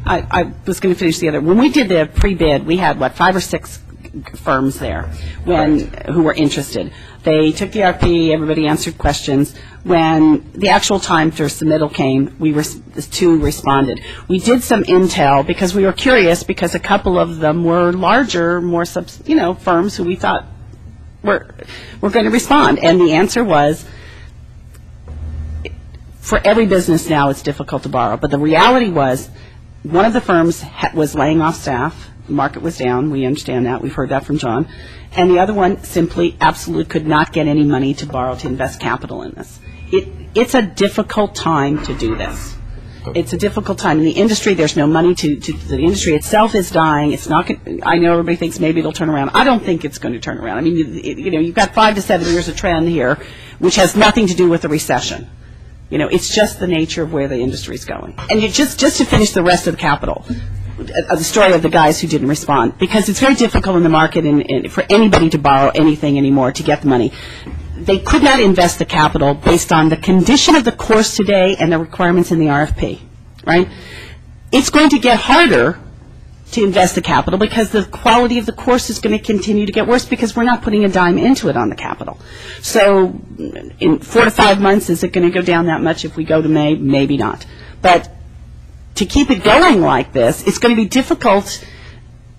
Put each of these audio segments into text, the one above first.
I was going to finish the other. When we did the pre-bid, we had, what, 5 or 6 firms there who were interested. They took the RFP, everybody answered questions. When the actual time for submittal came, the 2 responded. We did some intel because we were curious, because a couple of them were larger, more firms who we thought were going to respond. And the answer was, for every business now it's difficult to borrow. But the reality was, one of the firms was laying off staff. The market was down. We understand that. We've heard that from John. And the other one simply absolutely could not get any money to borrow to invest capital in this. It's a difficult time to do this. It's a difficult time in the industry. There's no money the industry itself is dying. It's not. I know everybody thinks maybe it'll turn around. I don't think it's going to turn around. I mean, you've got 5 to 7 years of trend here, which has nothing to do with the recession. It's just the nature of where the industry is going. And just to finish the rest of the capital, the story of the guys who didn't respond, because it's very difficult in the market and for anybody to borrow anything anymore to get the money. They could not invest the capital based on the condition of the course today and the requirements in the RFP, right? It's going to get harder to invest the capital because the quality of the course is going to continue to get worse because we're not putting a dime into it on the capital. So in 4 to 5 months, is it going to go down that much if we go to May? Maybe not. But to keep it going like this, it's going to be difficult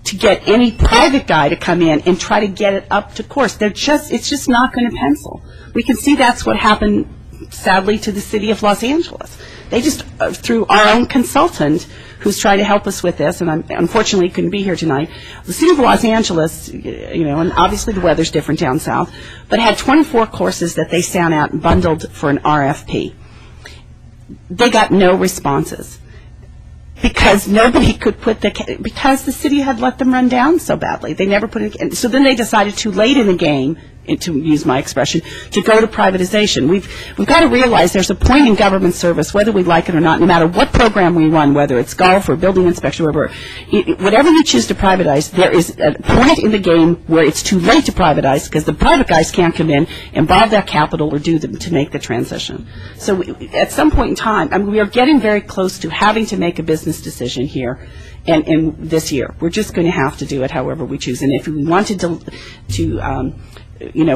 to get any private guy to come in and try to get it up to course. It's just not going to pencil. We can see that's what happened, sadly, to the city of Los Angeles. They just, through our own consultant, who's trying to help us with this, and unfortunately couldn't be here tonight, the city of Los Angeles, and obviously the weather's different down south, but had 24 courses that they sent out and bundled for an RFP. They got no responses. Because nobody could because the city had let them run down so badly. They never put it, so then they decided too late in the game, to use my expression, to go to privatization. We've got to realize there's a point in government service, whether we like it or not, no matter what program we run, whether it's golf or building inspection, whatever you choose to privatize, there is a point in the game where it's too late to privatize because the private guys can't come in and borrow that capital or to make the transition. So at some point in time, we are getting very close to having to make a business decision here. And this year, we're just going to have to do it however we choose. And if we wanted to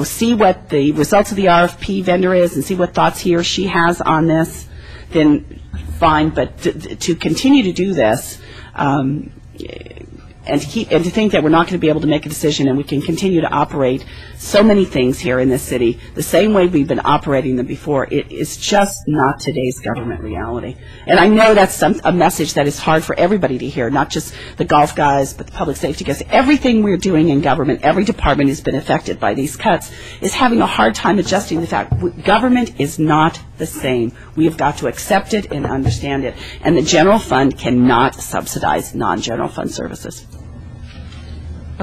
see what the results of the RFP vendor is and see what thoughts he or she has on this, then fine. But to continue to do this and to think that we're not going to be able to make a decision and we can continue to operate so many things here in this city the same way we've been operating them before, it is just not today's government reality. And I know that's a message that is hard for everybody to hear, not just the golf guys, but the public safety guys. Everything we're doing in government, every department has been affected by these cuts, is having a hard time adjusting the fact government is not the same. We have got to accept it and understand it. And the general fund cannot subsidize non-general fund services.